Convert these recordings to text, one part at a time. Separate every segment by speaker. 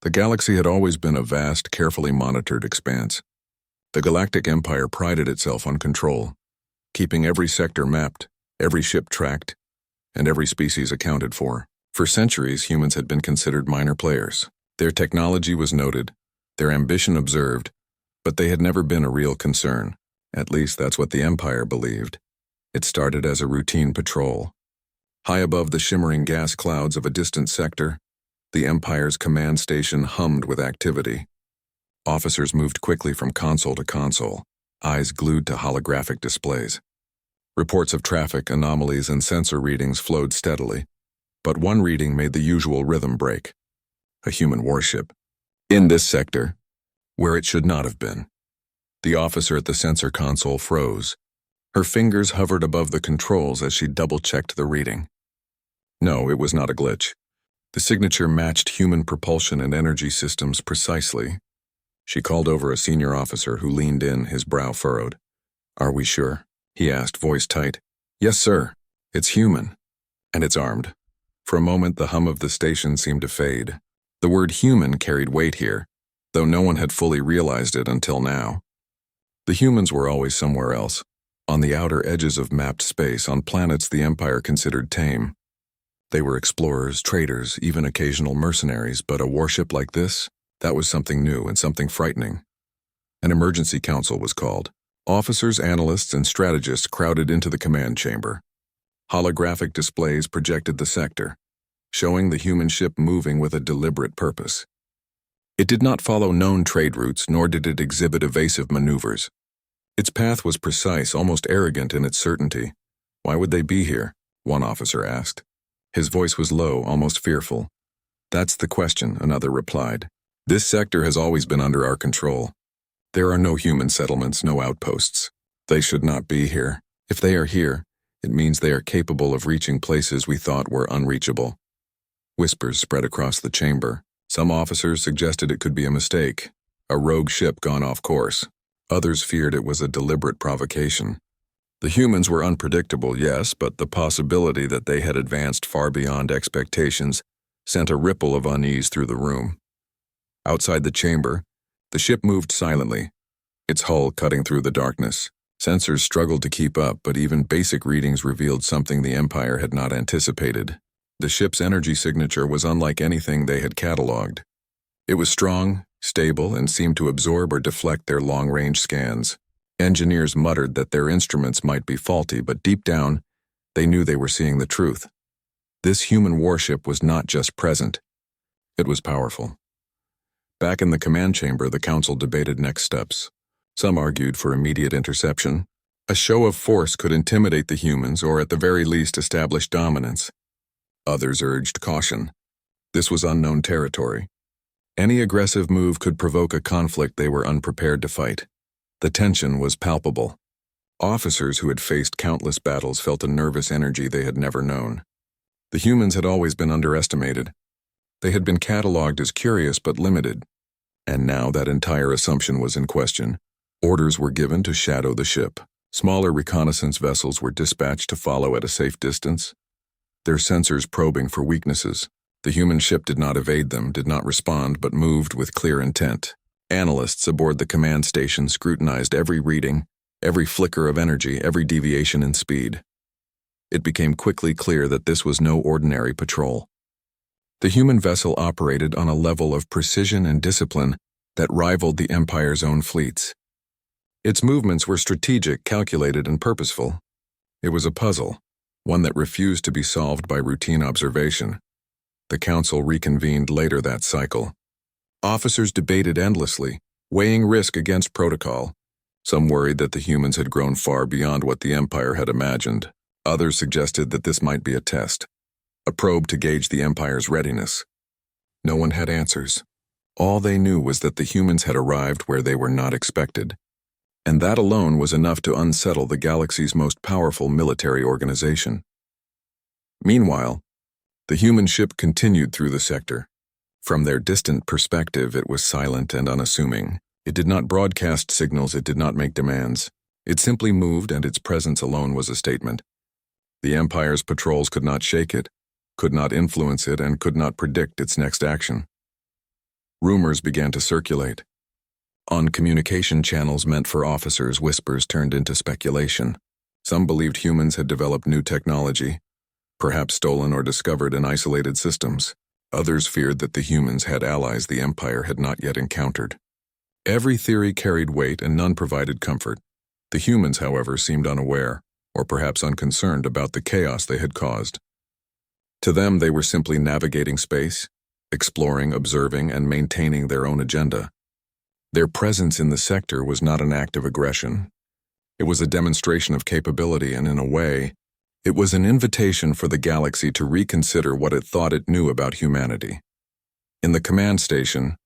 Speaker 1: The galaxy had always been a vast, carefully monitored expanse. The Galactic Empire prided itself on control, keeping every sector mapped, every ship tracked, and every species accounted for. For centuries, humans had been considered minor players. Their technology was noted, their ambition observed, but they had never been a real concern. At least that's what the Empire believed. It started as a routine patrol. High above the shimmering gas clouds of a distant sector, the Empire's command station hummed with activity. Officers moved quickly from console to console, eyes glued to holographic displays. Reports of traffic, anomalies, and sensor readings flowed steadily, but one reading made the usual rhythm break. A human warship. In this sector, where it should not have been. The officer at the sensor console froze. Her fingers hovered above the controls as she double-checked the reading. No, it was not a glitch. The signature matched human propulsion and energy systems precisely. She called over a senior officer who leaned in, his brow furrowed. "Are we sure?" he asked, voice tight. "Yes, sir. It's human. And it's armed." For a moment, the hum of the station seemed to fade. The word human carried weight here, though no one had fully realized it until now. The humans were always somewhere else, on the outer edges of mapped space, on planets the Empire considered tame. They were explorers, traders, even occasional mercenaries, but a warship like this, that was something new and something frightening. An emergency council was called. Officers, analysts, and strategists crowded into the command chamber. Holographic displays projected the sector, showing the human ship moving with a deliberate purpose. It did not follow known trade routes, nor did it exhibit evasive maneuvers. Its path was precise, almost arrogant in its certainty. "Why would they be here?" one officer asked. His voice was low, almost fearful. "That's the question," another replied. "This sector has always been under our control. There are no human settlements, no outposts. They should not be here. If they are here, it means they are capable of reaching places we thought were unreachable." Whispers spread across the chamber. Some officers suggested it could be a mistake, a rogue ship gone off course. Others feared it was a deliberate provocation. The humans were unpredictable, yes, but the possibility that they had advanced far beyond expectations sent a ripple of unease through the room. Outside the chamber, the ship moved silently, its hull cutting through the darkness. Sensors struggled to keep up, but even basic readings revealed something the Empire had not anticipated. The ship's energy signature was unlike anything they had cataloged. It was strong, stable, and seemed to absorb or deflect their long-range scans. Engineers muttered that their instruments might be faulty, but deep down, they knew they were seeing the truth. This human warship was not just present. It was powerful. Back in the command chamber, the council debated next steps. Some argued for immediate interception. A show of force could intimidate the humans, or at the very least establish dominance. Others urged caution. This was unknown territory. Any aggressive move could provoke a conflict they were unprepared to fight. The tension was palpable. Officers who had faced countless battles felt a nervous energy they had never known. The humans had always been underestimated. They had been catalogued as curious but limited. And now that entire assumption was in question. Orders were given to shadow the ship. Smaller reconnaissance vessels were dispatched to follow at a safe distance, their sensors probing for weaknesses. The human ship did not evade them, did not respond, but moved with clear intent. Analysts aboard the command station scrutinized every reading, every flicker of energy, every deviation in speed. It became quickly clear that this was no ordinary patrol. The human vessel operated on a level of precision and discipline that rivaled the Empire's own fleets. Its movements were strategic, calculated, and purposeful. It was a puzzle, one that refused to be solved by routine observation. The council reconvened later that cycle. Officers debated endlessly, weighing risk against protocol. Some worried that the humans had grown far beyond what the Empire had imagined. Others suggested that this might be a test, a probe to gauge the Empire's readiness. No one had answers. All they knew was that the humans had arrived where they were not expected. And that alone was enough to unsettle the galaxy's most powerful military organization. Meanwhile, the human ship continued through the sector. From their distant perspective, it was silent and unassuming. It did not broadcast signals, it did not make demands. It simply moved, and its presence alone was a statement. The Empire's patrols could not shake it, could not influence it, and could not predict its next action. Rumors began to circulate. On communication channels meant for officers, whispers turned into speculation. Some believed humans had developed new technology, perhaps stolen or discovered in isolated systems. Others feared that the humans had allies the Empire had not yet encountered. Every theory carried weight and none provided comfort. The humans, however, seemed unaware, or perhaps unconcerned about the chaos they had caused. To them, they were simply navigating space, exploring, observing, and maintaining their own agenda. Their presence in the sector was not an act of aggression. It was a demonstration of capability, and in a way, it was an invitation for the galaxy to reconsider what it thought it knew about humanity. In the command station,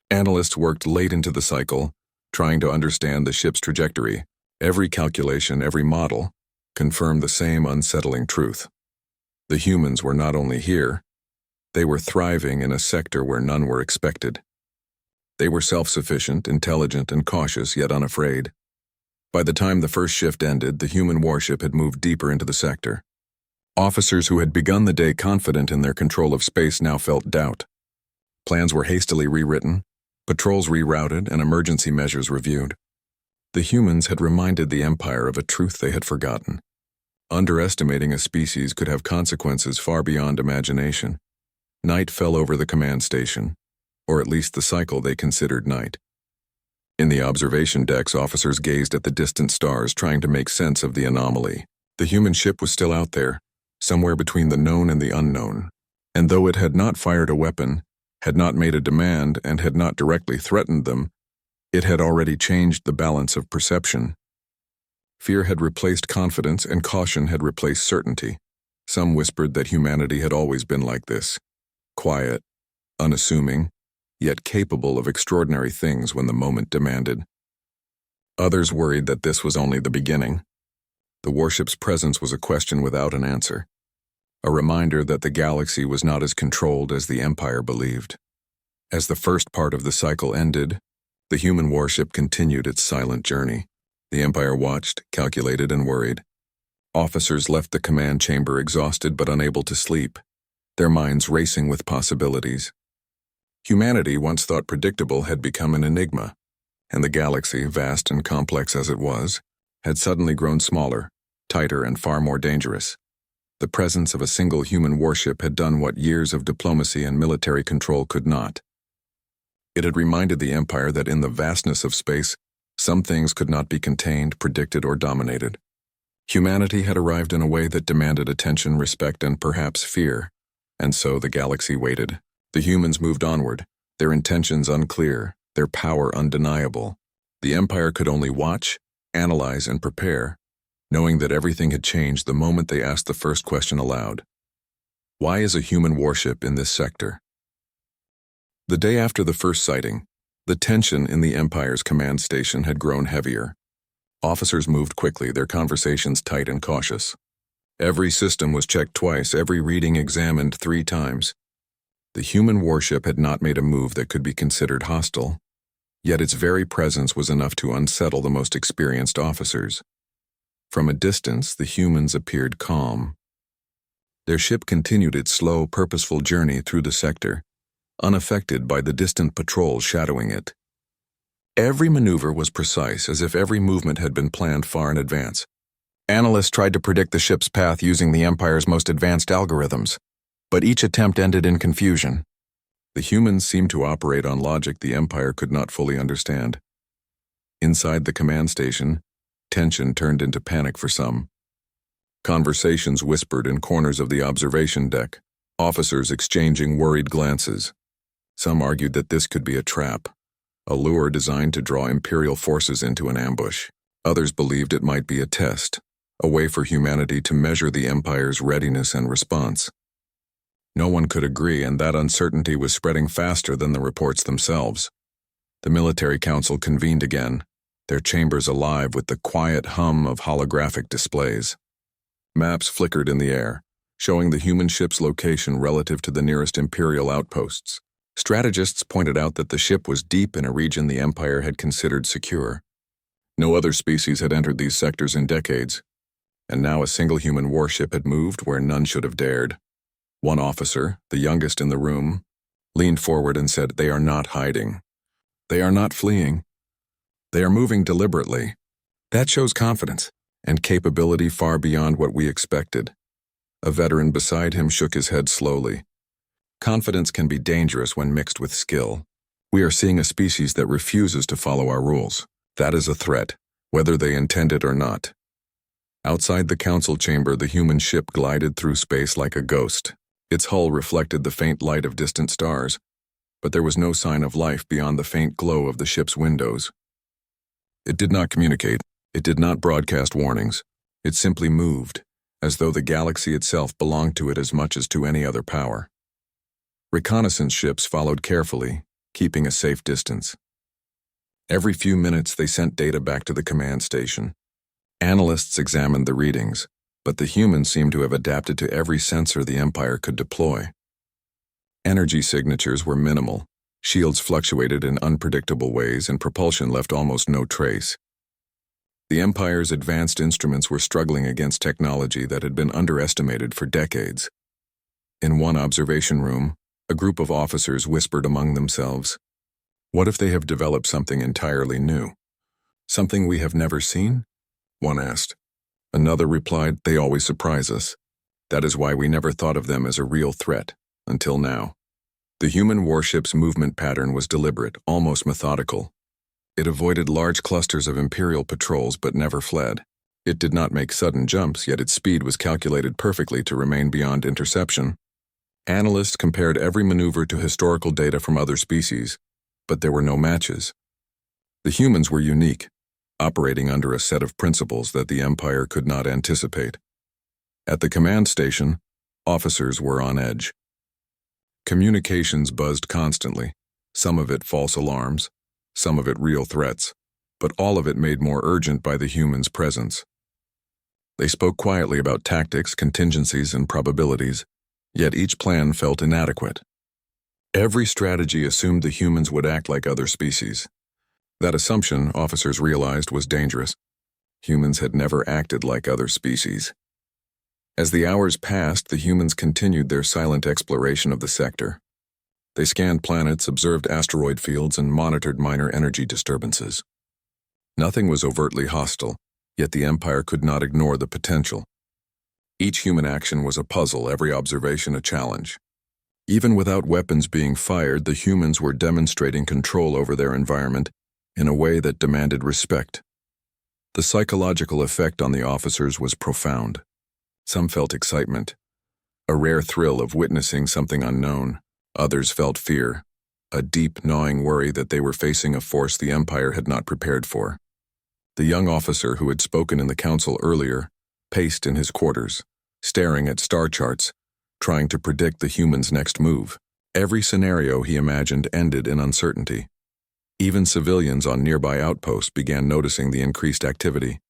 Speaker 1: analysts worked late into the cycle, trying to understand the ship's trajectory. Every calculation, every model, confirmed the same unsettling truth. The humans were not only here, they were thriving in a sector where none were expected. They were self-sufficient, intelligent, and cautious, yet unafraid. By the time the first shift ended, the human warship had moved deeper into the sector. Officers who had begun the day confident in their control of space now felt doubt. Plans were hastily rewritten, patrols rerouted, and emergency measures reviewed. The humans had reminded the Empire of a truth they had forgotten. Underestimating a species could have consequences far beyond imagination. Night fell over the command station, or at least the cycle they considered night. In the observation decks, officers gazed at the distant stars, trying to make sense of the anomaly. The human ship was still out there, somewhere between the known and the unknown. And though it had not fired a weapon, had not made a demand, and had not directly threatened them, it had already changed the balance of perception. Fear had replaced confidence, and caution had replaced certainty. Some whispered that humanity had always been like this, quiet, unassuming, yet capable of extraordinary things when the moment demanded. Others worried that this was only the beginning. The warship's presence was a question without an answer, a reminder that the galaxy was not as controlled as the Empire believed. As the first part of the cycle ended, the human warship continued its silent journey. The Empire watched, calculated, and worried. Officers left the command chamber exhausted but unable to sleep, their minds racing with possibilities. Humanity, once thought predictable, had become an enigma, and the galaxy, vast and complex as it was, had suddenly grown smaller, tighter, and far more dangerous. The presence of a single human warship had done what years of diplomacy and military control could not. It had reminded the Empire that in the vastness of space, some things could not be contained, predicted, or dominated. Humanity had arrived in a way that demanded attention, respect, and perhaps fear, and so the galaxy waited. The humans moved onward, their intentions unclear, their power undeniable. The Empire could only watch, analyze, and prepare, knowing that everything had changed the moment they asked the first question aloud. Why is a human warship in this sector? The day after the first sighting, the tension in the Empire's command station had grown heavier. Officers moved quickly, their conversations tight and cautious. Every system was checked twice, every reading examined 3 times. The human warship had not made a move that could be considered hostile, yet its very presence was enough to unsettle the most experienced officers. From a distance, the humans appeared calm. Their ship continued its slow, purposeful journey through the sector, unaffected by the distant patrol shadowing it. Every maneuver was precise, as if every movement had been planned far in advance. Analysts tried to predict the ship's path using the Empire's most advanced algorithms, but each attempt ended in confusion. The humans seemed to operate on logic the Empire could not fully understand. Inside the command station, tension turned into panic for some. Conversations whispered in corners of the observation deck, officers exchanging worried glances. Some argued that this could be a trap, a lure designed to draw Imperial forces into an ambush. Others believed it might be a test, a way for humanity to measure the Empire's readiness and response. No one could agree, and that uncertainty was spreading faster than the reports themselves. The military council convened again, their chambers alive with the quiet hum of holographic displays. Maps flickered in the air, showing the human ship's location relative to the nearest Imperial outposts. Strategists pointed out that the ship was deep in a region the Empire had considered secure. No other species had entered these sectors in decades, and now a single human warship had moved where none should have dared. One officer, the youngest in the room, leaned forward and said, "They are not hiding. They are not fleeing. They are moving deliberately." That shows confidence and capability far beyond what we expected. A veteran beside him shook his head slowly. Confidence can be dangerous when mixed with skill. We are seeing a species that refuses to follow our rules. That is a threat, whether they intend it or not. Outside the council chamber, the human ship glided through space like a ghost. Its hull reflected the faint light of distant stars, but there was no sign of life beyond the faint glow of the ship's windows. It did not communicate. It did not broadcast warnings. It simply moved, as though the galaxy itself belonged to it as much as to any other power. Reconnaissance ships followed carefully, keeping a safe distance. Every few minutes they sent data back to the command station. Analysts examined the readings, but the humans seemed to have adapted to every sensor the Empire could deploy. Energy signatures were minimal, shields fluctuated in unpredictable ways, and propulsion left almost no trace. The Empire's advanced instruments were struggling against technology that had been underestimated for decades. In one observation room, a group of officers whispered among themselves, "What if they have developed something entirely new? Something we have never seen?" one asked. Another replied, "They always surprise us. That is why we never thought of them as a real threat, until now." The human warship's movement pattern was deliberate, almost methodical. It avoided large clusters of Imperial patrols but never fled. It did not make sudden jumps, yet its speed was calculated perfectly to remain beyond interception. Analysts compared every maneuver to historical data from other species, but there were no matches. The humans were unique, operating under a set of principles that the Empire could not anticipate. At the command station, officers were on edge. Communications buzzed constantly, some of it false alarms, some of it real threats, but all of it made more urgent by the humans' presence. They spoke quietly about tactics, contingencies, and probabilities, yet each plan felt inadequate. Every strategy assumed the humans would act like other species. That assumption, officers realized, was dangerous. Humans had never acted like other species. As the hours passed, the humans continued their silent exploration of the sector. They scanned planets, observed asteroid fields, and monitored minor energy disturbances. Nothing was overtly hostile, yet the Empire could not ignore the potential. Each human action was a puzzle, every observation a challenge. Even without weapons being fired, the humans were demonstrating control over their environment in a way that demanded respect. The psychological effect on the officers was profound. Some felt excitement, a rare thrill of witnessing something unknown. Others felt fear, a deep, gnawing worry that they were facing a force the Empire had not prepared for. The young officer who had spoken in the council earlier paced in his quarters, staring at star charts, trying to predict the humans' next move. Every scenario he imagined ended in uncertainty. Even civilians on nearby outposts began noticing the increased activity.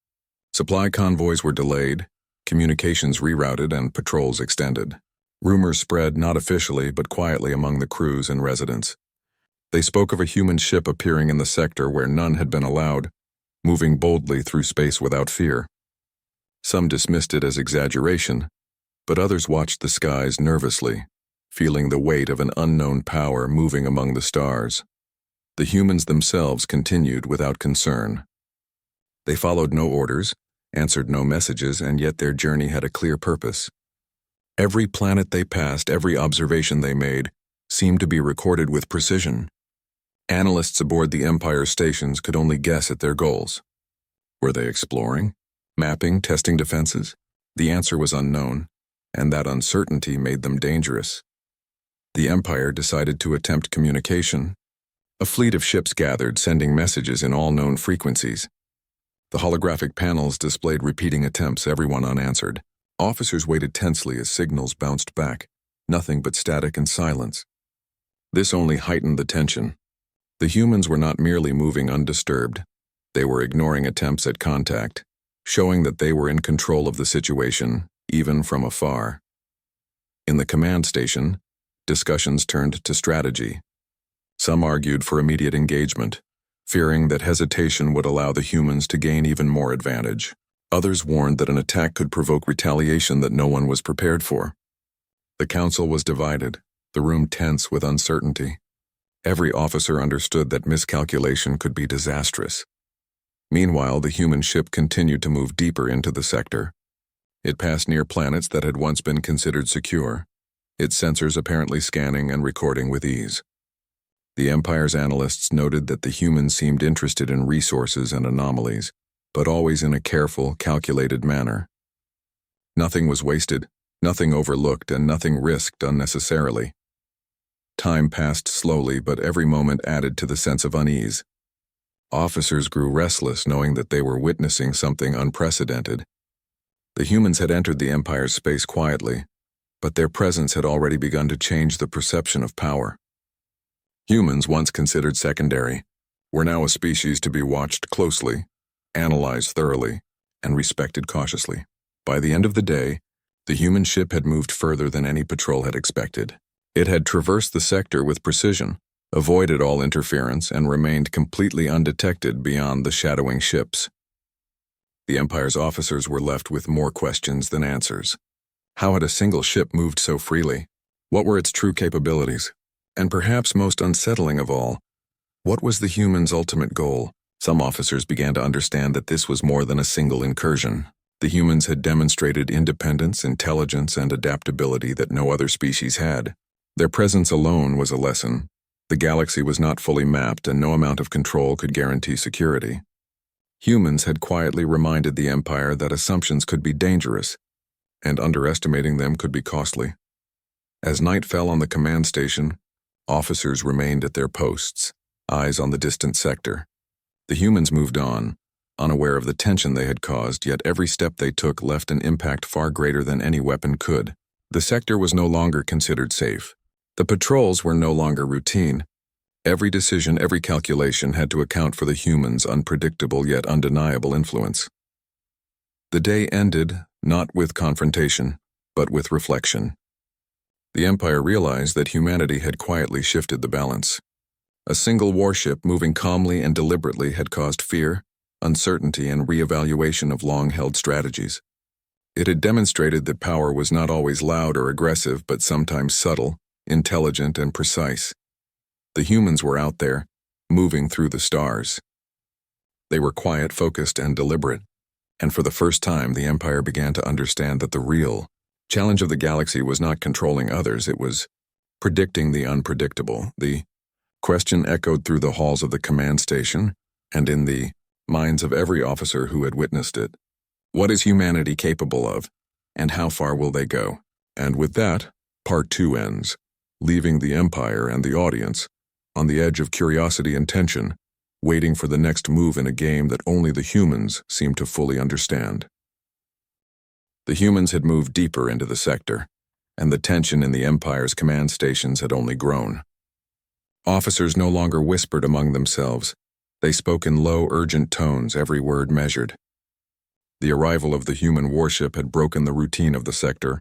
Speaker 1: Supply convoys were delayed, communications rerouted, and patrols extended. Rumors spread not officially but quietly among the crews and residents. They spoke of a human ship appearing in the sector where none had been allowed, moving boldly through space without fear. Some dismissed it as exaggeration, but others watched the skies nervously, feeling the weight of an unknown power moving among the stars. The humans themselves continued without concern. They followed no orders, answered no messages, and yet their journey had a clear purpose. Every planet they passed, every observation they made, seemed to be recorded with precision. Analysts aboard the Empire stations could only guess at their goals. Were they exploring, mapping, testing defenses? The answer was unknown, and that uncertainty made them dangerous. The Empire decided to attempt communication. A fleet of ships gathered, sending messages in all known frequencies. The holographic panels displayed repeating attempts, everyone unanswered. Officers waited tensely as signals bounced back, nothing but static and silence. This only heightened the tension. The humans were not merely moving undisturbed. They were ignoring attempts at contact, showing that they were in control of the situation, even from afar. In the command station, discussions turned to strategy. Some argued for immediate engagement, fearing that hesitation would allow the humans to gain even more advantage. Others warned that an attack could provoke retaliation that no one was prepared for. The council was divided, the room tense with uncertainty. Every officer understood that miscalculation could be disastrous. Meanwhile, the human ship continued to move deeper into the sector. It passed near planets that had once been considered secure, its sensors apparently scanning and recording with ease. The Empire's analysts noted that the humans seemed interested in resources and anomalies, but always in a careful, calculated manner. Nothing was wasted, nothing overlooked, and nothing risked unnecessarily. Time passed slowly, but every moment added to the sense of unease. Officers grew restless, knowing that they were witnessing something unprecedented. The humans had entered the Empire's space quietly, but their presence had already begun to change the perception of power. Humans, once considered secondary, were now a species to be watched closely, analyzed thoroughly, and respected cautiously. By the end of the day, the human ship had moved further than any patrol had expected. It had traversed the sector with precision, avoided all interference, and remained completely undetected beyond the shadowing ships. The Empire's officers were left with more questions than answers. How had a single ship moved so freely? What were its true capabilities? And perhaps most unsettling of all, what was the humans' ultimate goal? Some officers began to understand that this was more than a single incursion. The humans had demonstrated independence, intelligence, and adaptability that no other species had. Their presence alone was a lesson. The galaxy was not fully mapped, and no amount of control could guarantee security. Humans had quietly reminded the Empire that assumptions could be dangerous, and underestimating them could be costly. As night fell on the command station, officers remained at their posts, eyes on the distant sector. The humans moved on, unaware of the tension they had caused, yet every step they took left an impact far greater than any weapon could. The sector was no longer considered safe. The patrols were no longer routine. Every decision, every calculation had to account for the humans' unpredictable yet undeniable influence. The day ended, not with confrontation, but with reflection. The Empire realized that humanity had quietly shifted the balance. A single warship moving calmly and deliberately had caused fear, uncertainty, and reevaluation of long-held strategies. It had demonstrated that power was not always loud or aggressive, but sometimes subtle, intelligent, and precise. The humans were out there, moving through the stars. They were quiet, focused, and deliberate, and for the first time the Empire began to understand that the real challenge of the galaxy was not controlling others, it was predicting the unpredictable. The question echoed through the halls of the command station and in the minds of every officer who had witnessed it. What is humanity capable of, and how far will they go? And with that, Part 2 ends, leaving the Empire and the audience on the edge of curiosity and tension, waiting for the next move in a game that only the humans seemed to fully understand. The humans had moved deeper into the sector, and the tension in the Empire's command stations had only grown. Officers no longer whispered among themselves. They spoke in low, urgent tones, every word measured. The arrival of the human warship had broken the routine of the sector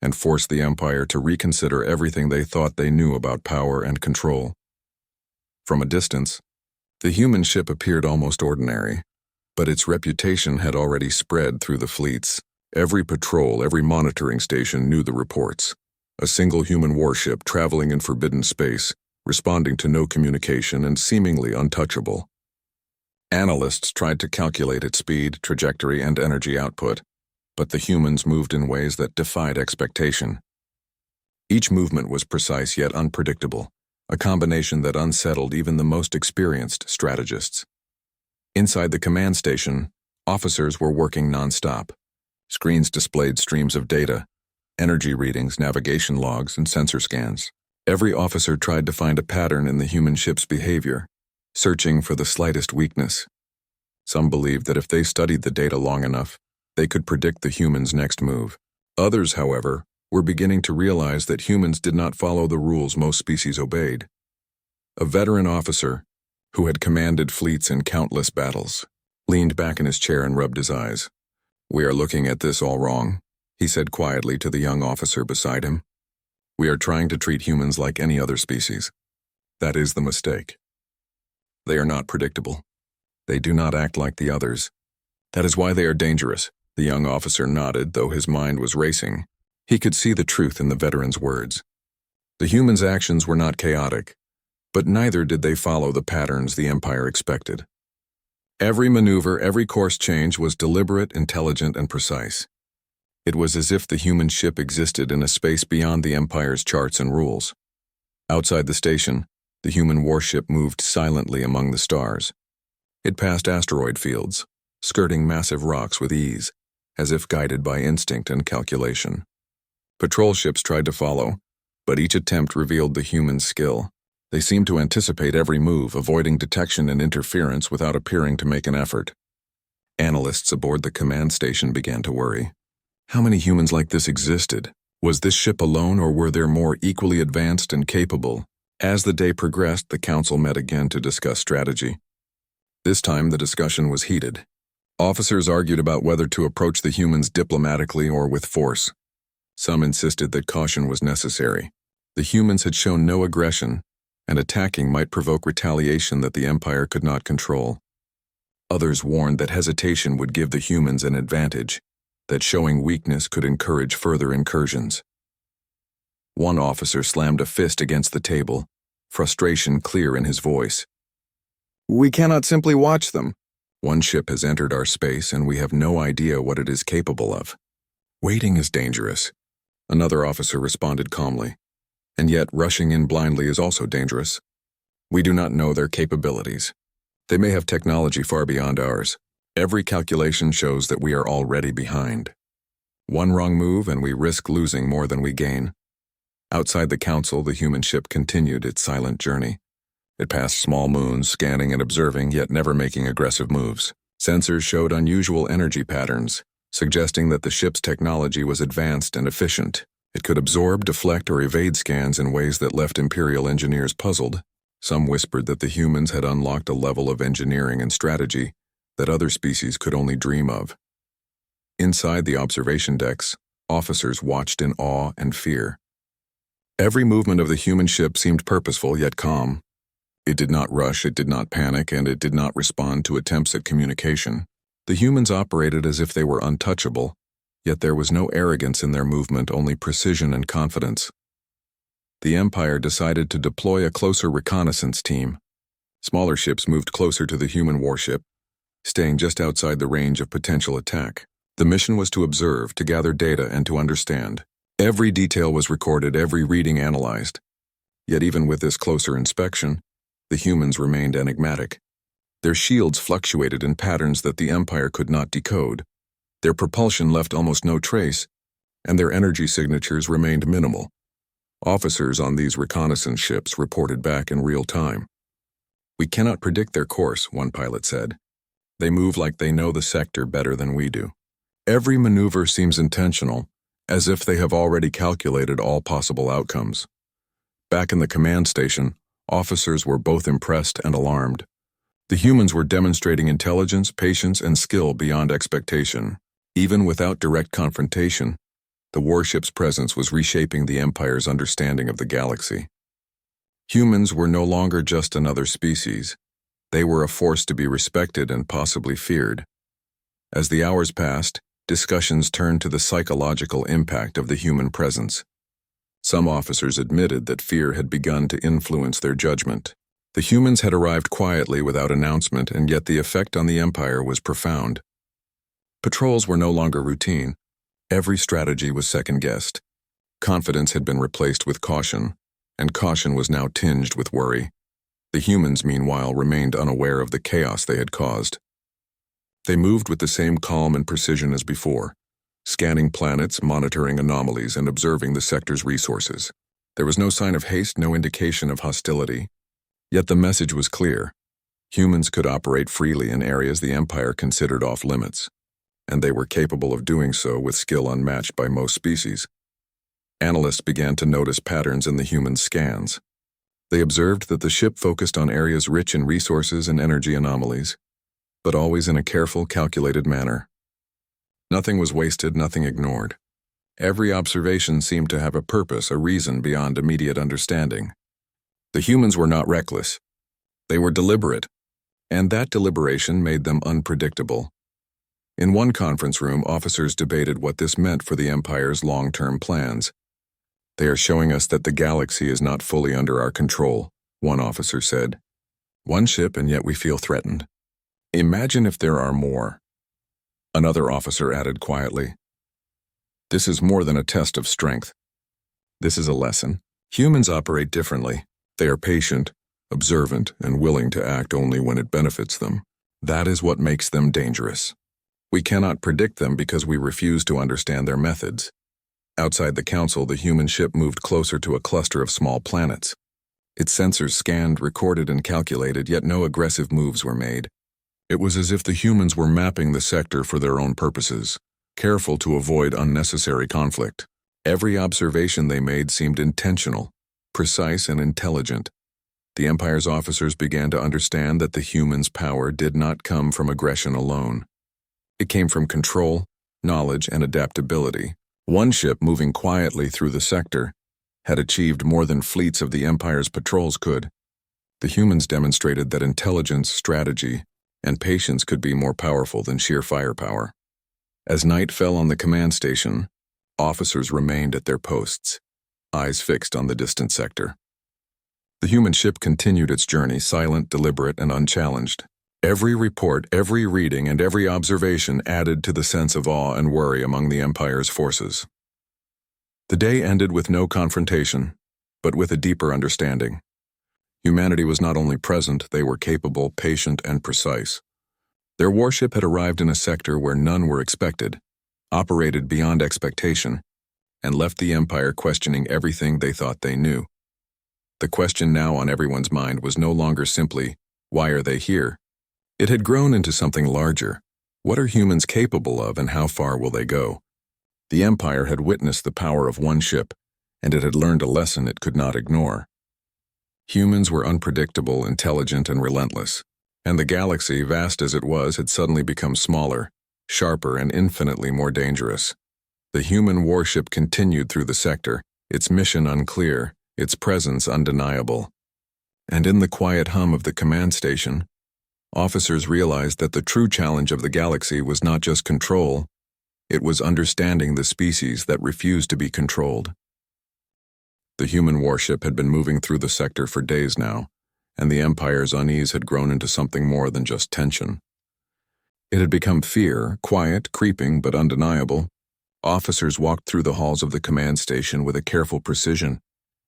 Speaker 1: and forced the Empire to reconsider everything they thought they knew about power and control. From a distance, the human ship appeared almost ordinary, but its reputation had already spread through the fleets. Every patrol, every monitoring station knew the reports. A single human warship traveling in forbidden space, responding to no communication and seemingly untouchable. Analysts tried to calculate its speed, trajectory, and energy output, but the humans moved in ways that defied expectation. Each movement was precise yet unpredictable, a combination that unsettled even the most experienced strategists. Inside the command station, officers were working non-stop. Screens displayed streams of data, energy readings, navigation logs, and sensor scans. Every officer tried to find a pattern in the human ship's behavior, searching for the slightest weakness. Some believed that if they studied the data long enough, they could predict the humans' next move. Others, however, were beginning to realize that humans did not follow the rules most species obeyed. A veteran officer, who had commanded fleets in countless battles, leaned back in his chair and rubbed his eyes. "We are looking at this all wrong," he said quietly to the young officer beside him. "We are trying to treat humans like any other species. That is the mistake. They are not predictable. They do not act like the others. That is why they are dangerous." The young officer nodded, though his mind was racing. He could see the truth in the veteran's words. The humans' actions were not chaotic, but neither did they follow the patterns the Empire expected. Every maneuver, every course change was deliberate, intelligent, and precise. It was as if the human ship existed in a space beyond the Empire's charts and rules. Outside the station, the human warship moved silently among the stars. It passed asteroid fields, skirting massive rocks with ease, as if guided by instinct and calculation. Patrol ships tried to follow, but each attempt revealed the human's skill. They seemed to anticipate every move, avoiding detection and interference without appearing to make an effort. Analysts aboard the command station began to worry. How many humans like this existed? Was this ship alone, or were there more equally advanced and capable? As the day progressed, the council met again to discuss strategy. This time, the discussion was heated. Officers argued about whether to approach the humans diplomatically or with force. Some insisted that caution was necessary. The humans had shown no aggression, and attacking might provoke retaliation that the Empire could not control. Others warned that hesitation would give the humans an advantage, that showing weakness could encourage further incursions. One officer slammed a fist against the table, frustration clear in his voice. "We cannot simply watch them. One ship has entered our space and we have no idea what it is capable of. Waiting is dangerous," another officer responded calmly. "And yet rushing in blindly is also dangerous. We do not know their capabilities. They may have technology far beyond ours. Every calculation shows that we are already behind. One wrong move and we risk losing more than we gain." Outside the council, the human ship continued its silent journey. It passed small moons, scanning and observing, yet never making aggressive moves. Sensors showed unusual energy patterns, suggesting that the ship's technology was advanced and efficient. It could absorb, deflect, or evade scans in ways that left Imperial engineers puzzled. Some whispered that the humans had unlocked a level of engineering and strategy that other species could only dream of. Inside the observation decks, officers watched in awe and fear. Every movement of the human ship seemed purposeful yet calm. It did not rush, it did not panic, and it did not respond to attempts at communication. The humans operated as if they were untouchable, yet there was no arrogance in their movement, only precision and confidence. The Empire decided to deploy a closer reconnaissance team. Smaller ships moved closer to the human warship, staying just outside the range of potential attack. The mission was to observe, to gather data, and to understand. Every detail was recorded, every reading analyzed. Yet even with this closer inspection, the humans remained enigmatic. Their shields fluctuated in patterns that the Empire could not decode. Their propulsion left almost no trace, and their energy signatures remained minimal. Officers on these reconnaissance ships reported back in real time. "We cannot predict their course," one pilot said. "They move like they know the sector better than we do. Every maneuver seems intentional, as if they have already calculated all possible outcomes." Back in the command station, officers were both impressed and alarmed. The humans were demonstrating intelligence, patience, and skill beyond expectation. Even without direct confrontation, the warship's presence was reshaping the Empire's understanding of the galaxy. Humans were no longer just another species. They were a force to be respected and possibly feared. As the hours passed, discussions turned to the psychological impact of the human presence. Some officers admitted that fear had begun to influence their judgment. The humans had arrived quietly without announcement, and yet the effect on the Empire was profound. Patrols were no longer routine. Every strategy was second-guessed. Confidence had been replaced with caution, and caution was now tinged with worry. The humans, meanwhile, remained unaware of the chaos they had caused. They moved with the same calm and precision as before, scanning planets, monitoring anomalies, and observing the sector's resources. There was no sign of haste, no indication of hostility. Yet the message was clear. Humans could operate freely in areas the Empire considered off-limits, and they were capable of doing so with skill unmatched by most species. Analysts began to notice patterns in the human scans. They observed that the ship focused on areas rich in resources and energy anomalies, but always in a careful, calculated manner. Nothing was wasted, nothing ignored. Every observation seemed to have a purpose, a reason beyond immediate understanding. The humans were not reckless. They were deliberate, and that deliberation made them unpredictable. In one conference room, officers debated what this meant for the Empire's long-term plans. "They are showing us that the galaxy is not fully under our control," one officer said. "One ship, and yet we feel threatened. Imagine if there are more," another officer added quietly. "This is more than a test of strength. This is a lesson. Humans operate differently. They are patient, observant, and willing to act only when it benefits them. That is what makes them dangerous. We cannot predict them because we refuse to understand their methods." Outside the council, the human ship moved closer to a cluster of small planets. Its sensors scanned, recorded, and calculated, yet no aggressive moves were made. It was as if the humans were mapping the sector for their own purposes, careful to avoid unnecessary conflict. Every observation they made seemed intentional, precise, and intelligent. The Empire's officers began to understand that the humans' power did not come from aggression alone. It came from control, knowledge, and adaptability. One ship, moving quietly through the sector, had achieved more than fleets of the Empire's patrols could. The humans demonstrated that intelligence, strategy, and patience could be more powerful than sheer firepower. As night fell on the command station, officers remained at their posts, eyes fixed on the distant sector. The human ship continued its journey, silent, deliberate, and unchallenged. Every report, every reading, and every observation added to the sense of awe and worry among the Empire's forces. The day ended with no confrontation, but with a deeper understanding. Humanity was not only present, they were capable, patient, and precise. Their warship had arrived in a sector where none were expected, operated beyond expectation, and left the Empire questioning everything they thought they knew. The question now on everyone's mind was no longer simply, "Why are they here?" It had grown into something larger. What are humans capable of, and how far will they go? The Empire had witnessed the power of one ship, and it had learned a lesson it could not ignore. Humans were unpredictable, intelligent, and relentless, and the galaxy, vast as it was, had suddenly become smaller, sharper, and infinitely more dangerous. The human warship continued through the sector, its mission unclear, its presence undeniable. And in the quiet hum of the command station, officers realized that the true challenge of the galaxy was not just control, it was understanding the species that refused to be controlled. The human warship had been moving through the sector for days now, and the Empire's unease had grown into something more than just tension. It had become fear, quiet, creeping, but undeniable. Officers walked through the halls of the command station with a careful precision,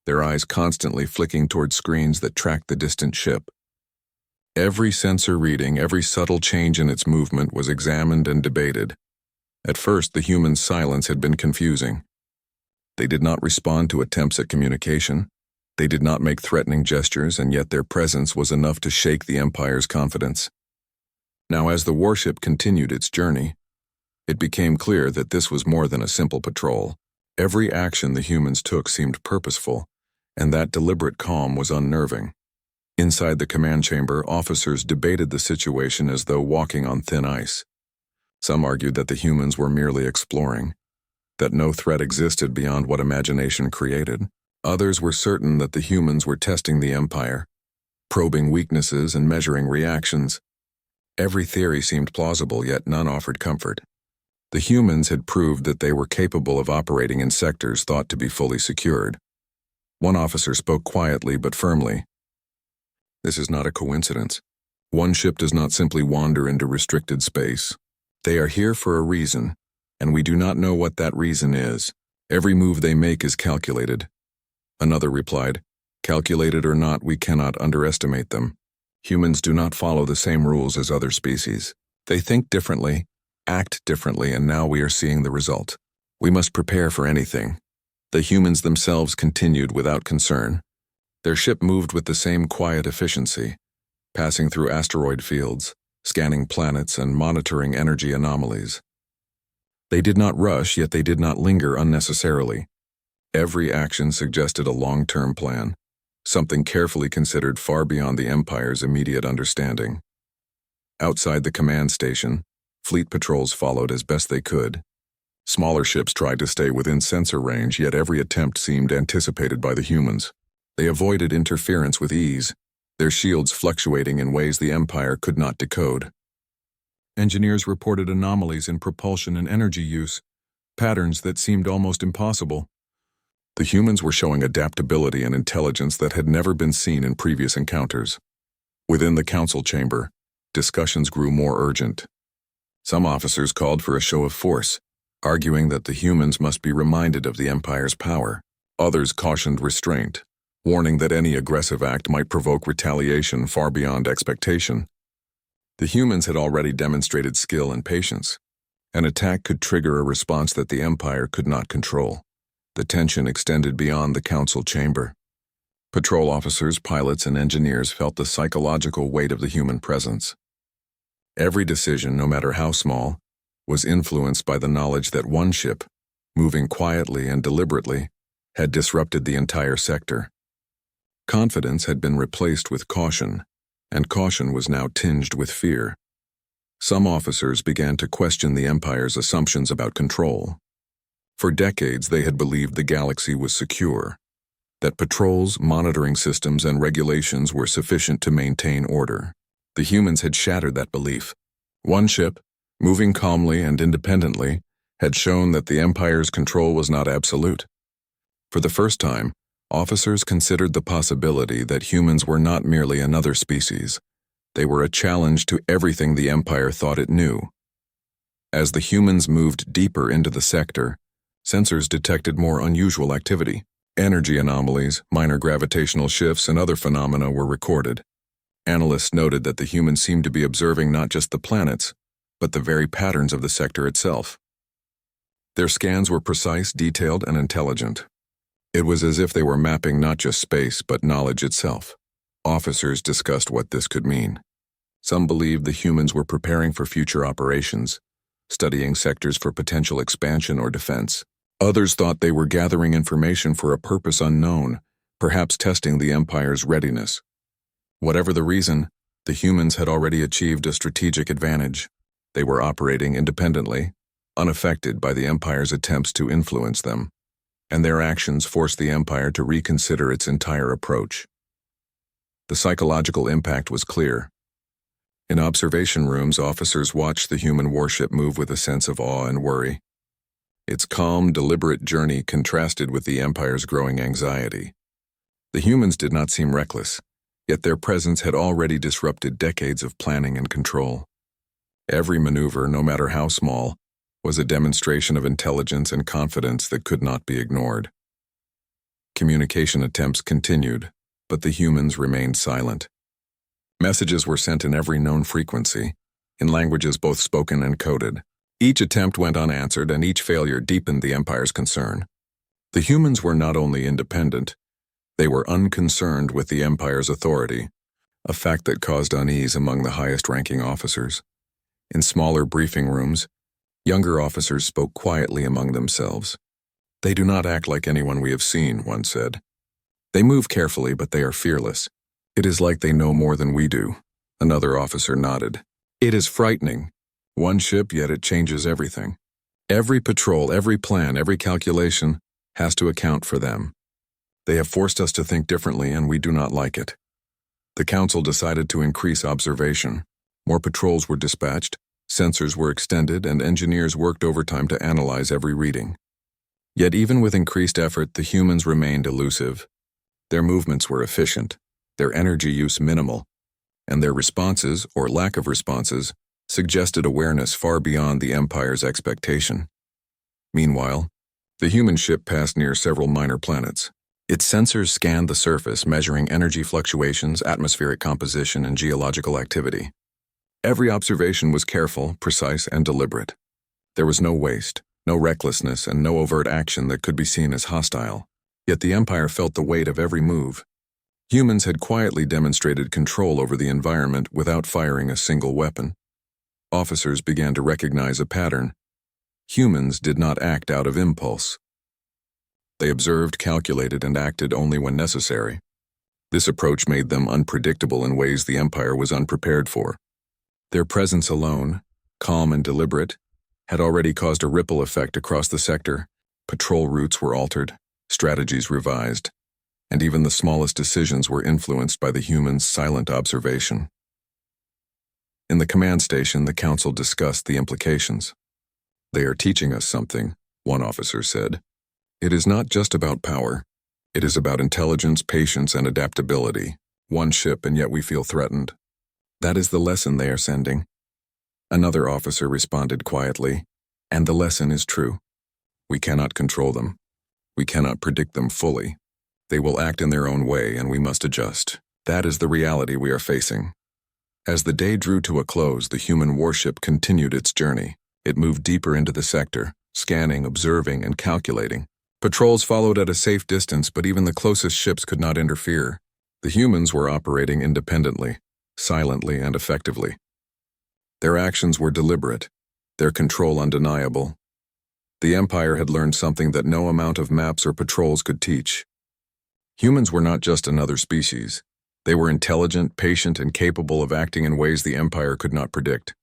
Speaker 1: their eyes constantly flicking toward screens that tracked the distant ship. Every sensor reading, every subtle change in its movement was examined and debated. At first, the human silence had been confusing. They did not respond to attempts at communication. They did not make threatening gestures, and yet their presence was enough to shake the Empire's confidence. Now, as the warship continued its journey, it became clear that this was more than a simple patrol. Every action the humans took seemed purposeful, and that deliberate calm was unnerving. Inside the command chamber, officers debated the situation as though walking on thin ice. Some argued that the humans were merely exploring, that no threat existed beyond what imagination created. Others were certain that the humans were testing the Empire, probing weaknesses and measuring reactions. Every theory seemed plausible, yet none offered comfort. The humans had proved that they were capable of operating in sectors thought to be fully secured. One officer spoke quietly but firmly. "This is not a coincidence. One ship does not simply wander into restricted space. They are here for a reason, and we do not know what that reason is. Every move they make is calculated." Another replied, "Calculated or not, we cannot underestimate them. Humans do not follow the same rules as other species. They think differently, act differently, and now we are seeing the result. We must prepare for anything." The humans themselves continued without concern. Their ship moved with the same quiet efficiency, passing through asteroid fields, scanning planets, and monitoring energy anomalies. They did not rush, yet they did not linger unnecessarily. Every action suggested a long-term plan, something carefully considered far beyond the Empire's immediate understanding. Outside the command station, fleet patrols followed as best they could. Smaller ships tried to stay within sensor range, yet every attempt seemed anticipated by the humans. They avoided interference with ease, their shields fluctuating in ways the Empire could not decode. Engineers reported anomalies in propulsion and energy use, patterns that seemed almost impossible. The humans were showing adaptability and intelligence that had never been seen in previous encounters. Within the council chamber, discussions grew more urgent. Some officers called for a show of force, arguing that the humans must be reminded of the Empire's power. Others cautioned restraint, warning that any aggressive act might provoke retaliation far beyond expectation. The humans had already demonstrated skill and patience. An attack could trigger a response that the Empire could not control. The tension extended beyond the council chamber. Patrol officers, pilots, and engineers felt the psychological weight of the human presence. Every decision, no matter how small, was influenced by the knowledge that one ship, moving quietly and deliberately, had disrupted the entire sector. Confidence had been replaced with caution, and caution was now tinged with fear. Some officers began to question the Empire's assumptions about control. For decades, they had believed the galaxy was secure, that patrols, monitoring systems, and regulations were sufficient to maintain order. The humans had shattered that belief. One ship, moving calmly and independently, had shown that the Empire's control was not absolute. For the first time, officers considered the possibility that humans were not merely another species. They were a challenge to everything the Empire thought it knew. As the humans moved deeper into the sector, sensors detected more unusual activity. Energy anomalies, minor gravitational shifts, and other phenomena were recorded. Analysts noted that the humans seemed to be observing not just the planets, but the very patterns of the sector itself. Their scans were precise, detailed, and intelligent. It was as if they were mapping not just space, but knowledge itself. Officers discussed what this could mean. Some believed the humans were preparing for future operations, studying sectors for potential expansion or defense. Others thought they were gathering information for a purpose unknown, perhaps testing the Empire's readiness. Whatever the reason, the humans had already achieved a strategic advantage. They were operating independently, unaffected by the Empire's attempts to influence them, and their actions forced the Empire to reconsider its entire approach. The psychological impact was clear. In observation rooms, officers watched the human warship move with a sense of awe and worry. Its calm, deliberate journey contrasted with the Empire's growing anxiety. The humans did not seem reckless, yet their presence had already disrupted decades of planning and control. Every maneuver, no matter how small, was a demonstration of intelligence and confidence that could not be ignored. Communication attempts continued, but the humans remained silent. Messages were sent in every known frequency, in languages both spoken and coded. Each attempt went unanswered, and each failure deepened the Empire's concern. The humans were not only independent, they were unconcerned with the Empire's authority, a fact that caused unease among the highest-ranking officers. In smaller briefing rooms, younger officers spoke quietly among themselves. "They do not act like anyone we have seen," one said. "They move carefully, but they are fearless. It is like they know more than we do," another officer nodded. "It is frightening. One ship, yet it changes everything. Every patrol, every plan, every calculation has to account for them. They have forced us to think differently, and we do not like it." The council decided to increase observation. More patrols were dispatched, sensors were extended, and engineers worked overtime to analyze every reading. Yet even with increased effort, the humans remained elusive. Their movements were efficient, their energy use minimal, and their responses, or lack of responses, suggested awareness far beyond the Empire's expectation. Meanwhile, the human ship passed near several minor planets. Its sensors scanned the surface, measuring energy fluctuations, atmospheric composition, and geological activity. Every observation was careful, precise, and deliberate. There was no waste, no recklessness, and no overt action that could be seen as hostile. Yet the Empire felt the weight of every move. Humans had quietly demonstrated control over the environment without firing a single weapon. Officers began to recognize a pattern. Humans did not act out of impulse. They observed, calculated, and acted only when necessary. This approach made them unpredictable in ways the Empire was unprepared for. Their presence alone, calm and deliberate, had already caused a ripple effect across the sector. Patrol routes were altered, strategies revised, and even the smallest decisions were influenced by the humans' silent observation. In the command station, the council discussed the implications. "They are teaching us something," one officer said. It is not just about power. It is about intelligence, patience, and adaptability. One ship, and yet we feel threatened. That is the lesson they are sending. Another officer responded quietly, and the lesson is true. We cannot control them. We cannot predict them fully. They will act in their own way, and we must adjust. That is the reality we are facing. As the day drew to a close, the human warship continued its journey. It moved deeper into the sector, scanning, observing, and calculating. Patrols followed at a safe distance, but even the closest ships could not interfere. The humans were operating independently, silently, and effectively. Their actions were deliberate, their control undeniable. The Empire had learned something that no amount of maps or patrols could teach. Humans were not just another species. They were intelligent, patient, and capable of acting in ways the Empire could not predict.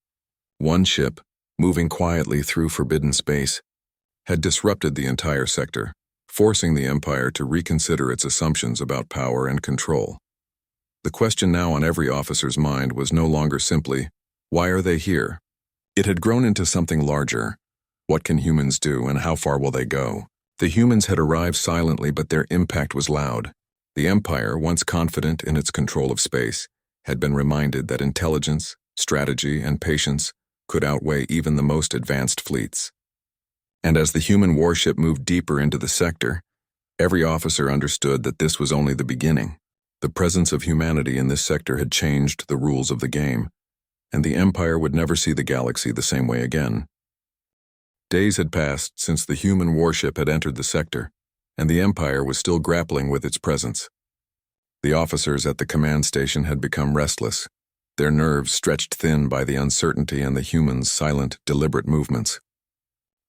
Speaker 1: One ship, moving quietly through forbidden space, had disrupted the entire sector, forcing the Empire to reconsider its assumptions about power and control. The question now on every officer's mind was no longer simply, why are they here? It had grown into something larger. What can humans do, and how far will they go? The humans had arrived silently, but their impact was loud. The Empire, once confident in its control of space, had been reminded that intelligence, strategy, and patience could outweigh even the most advanced fleets. And as the human warship moved deeper into the sector, every officer understood that this was only the beginning. The presence of humanity in this sector had changed the rules of the game, and the Empire would never see the galaxy the same way again. Days had passed since the human warship had entered the sector, and the Empire was still grappling with its presence. The officers at the command station had become restless, their nerves stretched thin by the uncertainty and the humans' silent, deliberate movements.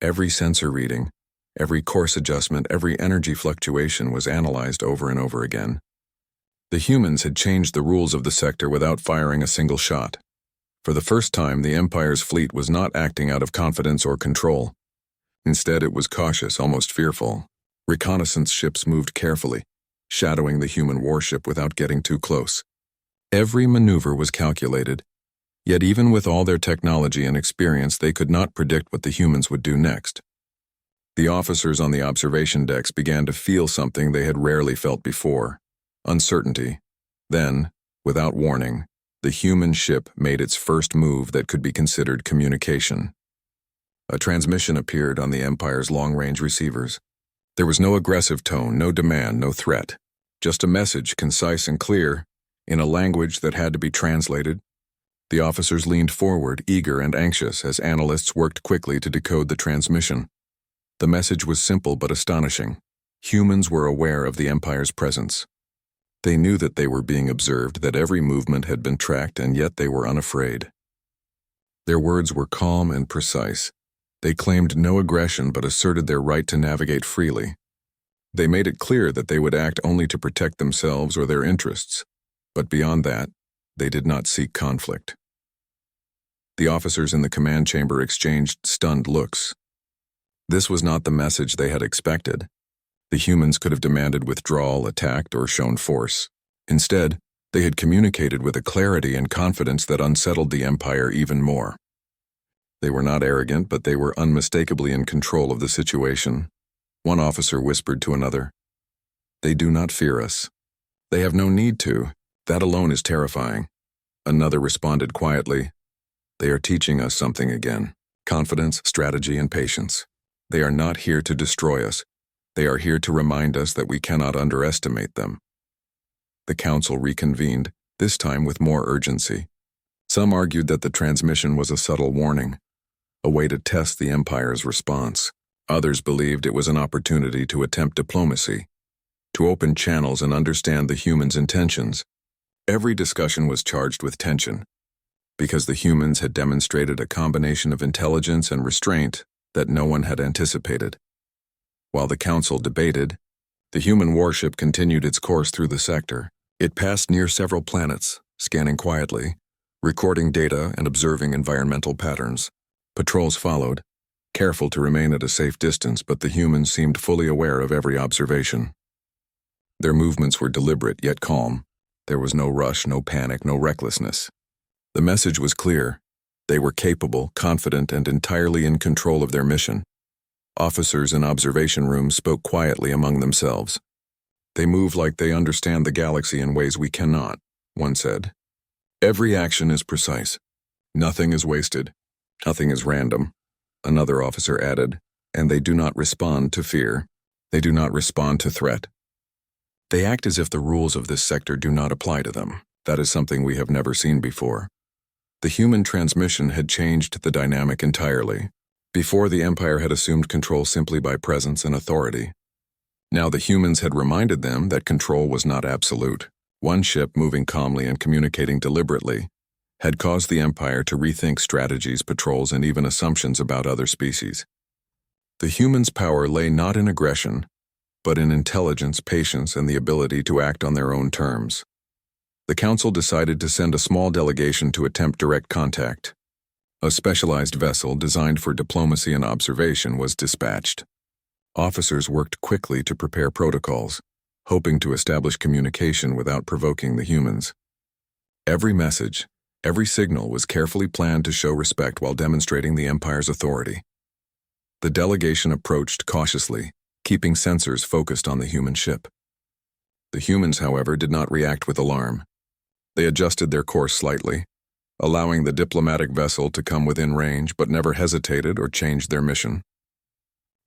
Speaker 1: Every sensor reading, every course adjustment, every energy fluctuation was analyzed over and over again. The humans had changed the rules of the sector without firing a single shot. For the first time, the Empire's fleet was not acting out of confidence or control. Instead, it was cautious, almost fearful. Reconnaissance ships moved carefully, shadowing the human warship without getting too close. Every maneuver was calculated, yet even with all their technology and experience, they could not predict what the humans would do next. The officers on the observation decks began to feel something they had rarely felt before: uncertainty. Then, without warning, the human ship made its first move that could be considered communication. A transmission appeared on the Empire's long-range receivers. There was no aggressive tone, no demand, no threat. Just a message, concise and clear, in a language that had to be translated. The officers leaned forward, eager and anxious, as analysts worked quickly to decode the transmission. The message was simple but astonishing. Humans were aware of the Empire's presence. They knew that they were being observed, that every movement had been tracked, and yet they were unafraid. Their words were calm and precise. They claimed no aggression but asserted their right to navigate freely. They made it clear that they would act only to protect themselves or their interests, but beyond that, they did not seek conflict. The officers in the command chamber exchanged stunned looks. This was not the message they had expected. The humans could have demanded withdrawal, attacked, or shown force. Instead, they had communicated with a clarity and confidence that unsettled the Empire even more. They were not arrogant, but they were unmistakably in control of the situation. One officer whispered to another, "They do not fear us. They have no need to. That alone is terrifying." Another responded quietly, "They are teaching us something again. Confidence, strategy, and patience. They are not here to destroy us. They are here to remind us that we cannot underestimate them." The council reconvened, this time with more urgency. Some argued that the transmission was a subtle warning, a way to test the Empire's response. Others believed it was an opportunity to attempt diplomacy, to open channels and understand the humans' intentions. Every discussion was charged with tension, because the humans had demonstrated a combination of intelligence and restraint that no one had anticipated. While the council debated, the human warship continued its course through the sector. It passed near several planets, scanning quietly, recording data and observing environmental patterns. Patrols followed, careful to remain at a safe distance, but the humans seemed fully aware of every observation. Their movements were deliberate yet calm. There was no rush, no panic, no recklessness. The message was clear. They were capable, confident, and entirely in control of their mission. Officers in observation rooms spoke quietly among themselves. "They move like they understand the galaxy in ways we cannot," one said. "Every action is precise. Nothing is wasted. Nothing is random," another officer added, "and they do not respond to fear. They do not respond to threat. They act as if the rules of this sector do not apply to them. That is something we have never seen before." The human transmission had changed the dynamic entirely. Before, the Empire had assumed control simply by presence and authority. Now the humans had reminded them that control was not absolute. One ship, moving calmly and communicating deliberately, had caused the Empire to rethink strategies, patrols, and even assumptions about other species. The humans' power lay not in aggression, but in intelligence, patience, and the ability to act on their own terms. The Council decided to send a small delegation to attempt direct contact. A specialized vessel designed for diplomacy and observation was dispatched. Officers worked quickly to prepare protocols, hoping to establish communication without provoking the humans. Every message, every signal was carefully planned to show respect while demonstrating the Empire's authority. The delegation approached cautiously, keeping sensors focused on the human ship. The humans, however, did not react with alarm. They adjusted their course slightly, allowing the diplomatic vessel to come within range, but never hesitated or changed their mission.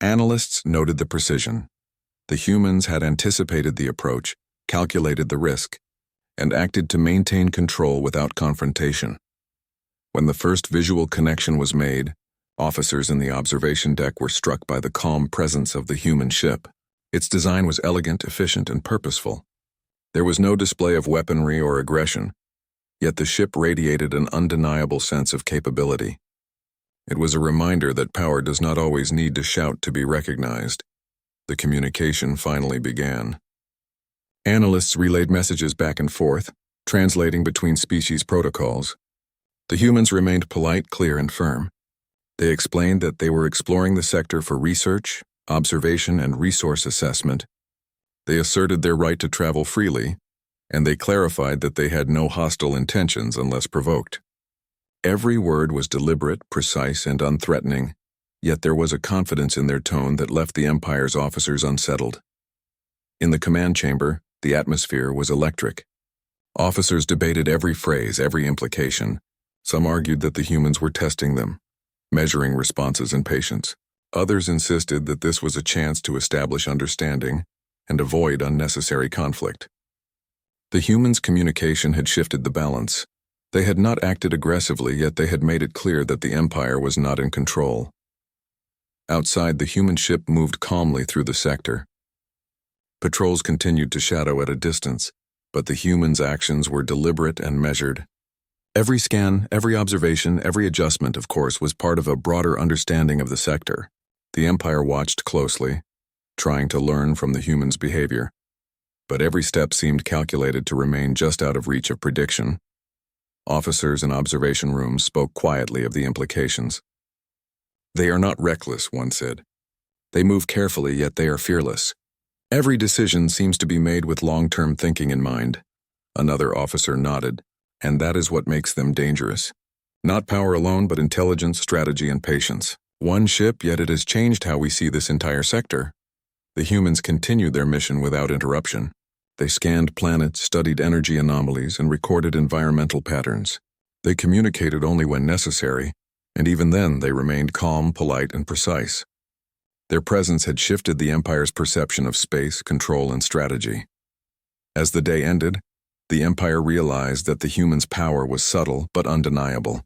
Speaker 1: Analysts noted the precision. The humans had anticipated the approach, calculated the risk, and acted to maintain control without confrontation. When the first visual connection was made, officers in the observation deck were struck by the calm presence of the human ship. Its design was elegant, efficient, and purposeful. There was no display of weaponry or aggression, yet the ship radiated an undeniable sense of capability. It was a reminder that power does not always need to shout to be recognized. The communication finally began. Analysts relayed messages back and forth, translating between species protocols. The humans remained polite, clear, and firm. They explained that they were exploring the sector for research, observation, and resource assessment. They asserted their right to travel freely, and they clarified that they had no hostile intentions unless provoked. Every word was deliberate, precise, and unthreatening, yet there was a confidence in their tone that left the Empire's officers unsettled. In the command chamber, the atmosphere was electric. Officers debated every phrase, every implication. Some argued that the humans were testing them, measuring responses and patience. Others insisted that this was a chance to establish understanding and avoid unnecessary conflict. The humans' communication had shifted the balance. They had not acted aggressively, yet they had made it clear that the Empire was not in control. Outside, the human ship moved calmly through the sector. Patrols continued to shadow at a distance, but the humans' actions were deliberate and measured. Every scan, every observation, every adjustment, of course, was part of a broader understanding of the sector. The Empire watched closely, trying to learn from the humans' behavior. But every step seemed calculated to remain just out of reach of prediction. Officers in observation rooms spoke quietly of the implications. "They are not reckless," one said. "They move carefully, yet they are fearless. Every decision seems to be made with long-term thinking in mind." Another officer nodded. "And that is what makes them dangerous. Not power alone, but intelligence, strategy, and patience. One ship, yet it has changed how we see this entire sector." The humans continued their mission without interruption. They scanned planets, studied energy anomalies, and recorded environmental patterns. They communicated only when necessary, and even then they remained calm, polite, and precise. Their presence had shifted the Empire's perception of space, control, and strategy. As the day ended, the Empire realized that the humans' power was subtle but undeniable.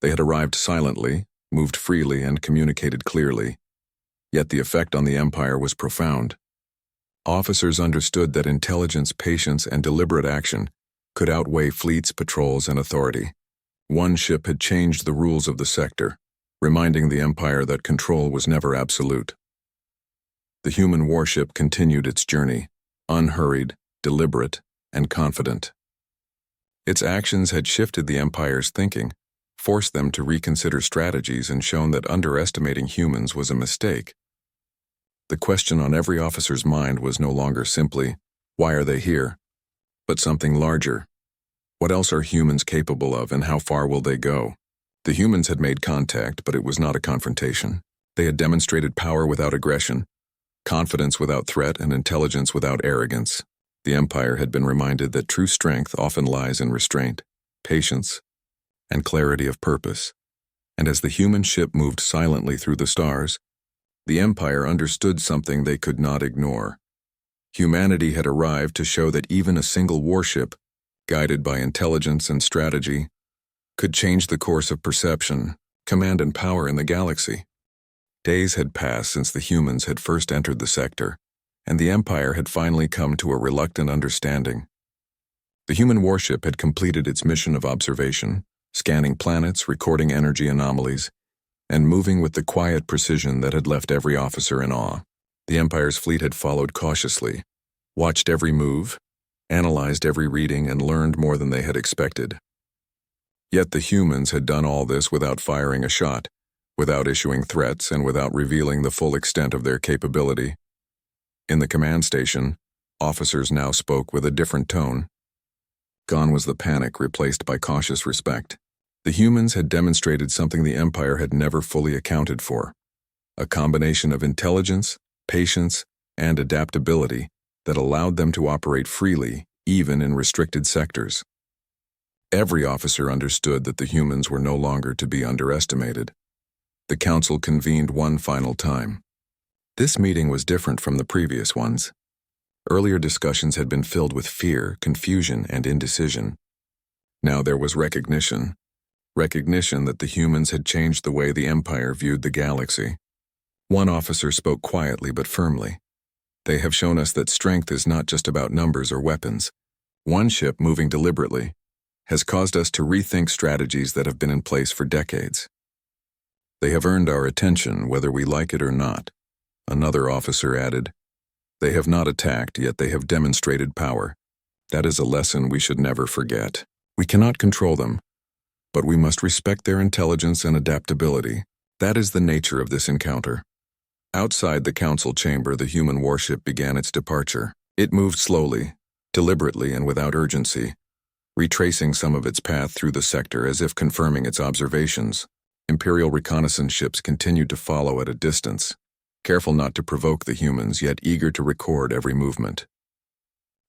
Speaker 1: They had arrived silently, moved freely, and communicated clearly. Yet the effect on the Empire was profound. Officers understood that intelligence, patience, and deliberate action could outweigh fleets, patrols, and authority. One ship had changed the rules of the sector, reminding the Empire that control was never absolute. The human warship continued its journey, unhurried, deliberate, and confident. Its actions had shifted the Empire's thinking, forced them to reconsider strategies, and shown that underestimating humans was a mistake. The question on every officer's mind was no longer simply, "Why are they here?" but something larger. What else are humans capable of, and how far will they go? The humans had made contact, but it was not a confrontation. They had demonstrated power without aggression, confidence without threat, and intelligence without arrogance. The Empire had been reminded that true strength often lies in restraint, patience, and clarity of purpose. And as the human ship moved silently through the stars, the Empire understood something they could not ignore. Humanity had arrived to show that even a single warship, guided by intelligence and strategy, could change the course of perception, command, and power in the galaxy. Days had passed since the humans had first entered the sector, and the Empire had finally come to a reluctant understanding. The human warship had completed its mission of observation, scanning planets, recording energy anomalies, and moving with the quiet precision that had left every officer in awe. The Empire's fleet had followed cautiously, watched every move, analyzed every reading, and learned more than they had expected. Yet the humans had done all this without firing a shot, without issuing threats, and without revealing the full extent of their capability. In the command station, officers now spoke with a different tone. Gone was the panic, replaced by cautious respect. The humans had demonstrated something the Empire had never fully accounted for: a combination of intelligence, patience, and adaptability that allowed them to operate freely, even in restricted sectors. Every officer understood that the humans were no longer to be underestimated. The council convened one final time. This meeting was different from the previous ones. Earlier discussions had been filled with fear, confusion, and indecision. Now there was recognition that the humans had changed the way the Empire viewed the galaxy. One officer spoke quietly but firmly. "They have shown us that strength is not just about numbers or weapons. One ship moving deliberately has caused us to rethink strategies that have been in place for decades. They have earned our attention, whether we like it or not." Another officer added, "They have not attacked, yet they have demonstrated power. That is a lesson we should never forget. We cannot control them, but we must respect their intelligence and adaptability. That is the nature of this encounter." Outside the council chamber, the human warship began its departure. It moved slowly, deliberately, and without urgency, retracing some of its path through the sector as if confirming its observations. Imperial reconnaissance ships continued to follow at a distance, careful not to provoke the humans, yet eager to record every movement.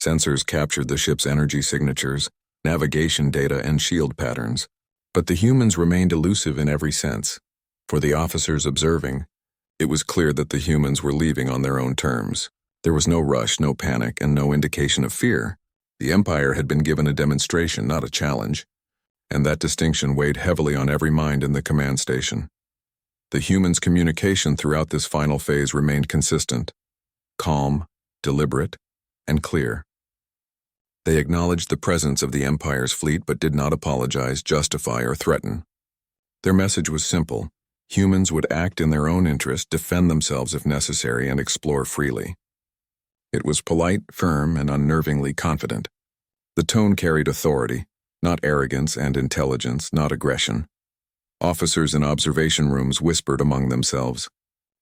Speaker 1: Sensors captured the ship's energy signatures, navigation data, and shield patterns, but the humans remained elusive in every sense. For the officers observing, it was clear that the humans were leaving on their own terms. There was no rush, no panic, and no indication of fear. The Empire had been given a demonstration, not a challenge, and that distinction weighed heavily on every mind in the command station. The humans' communication throughout this final phase remained consistent, calm, deliberate, and clear. They acknowledged the presence of the Empire's fleet but did not apologize, justify, or threaten. Their message was simple: humans would act in their own interest, defend themselves if necessary, and explore freely. It was polite, firm, and unnervingly confident. The tone carried authority, not arrogance, and intelligence, not aggression. Officers in observation rooms whispered among themselves.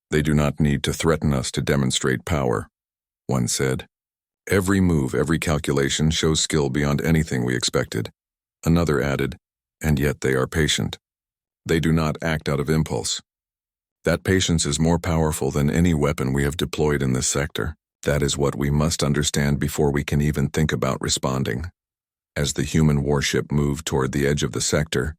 Speaker 1: "They do not need to threaten us to demonstrate power," one said. "Every move, every calculation shows skill beyond anything we expected." Another added, "And yet they are patient. They do not act out of impulse. That patience is more powerful than any weapon we have deployed in this sector. That is what we must understand before we can even think about responding." As the human warship moved toward the edge of the sector,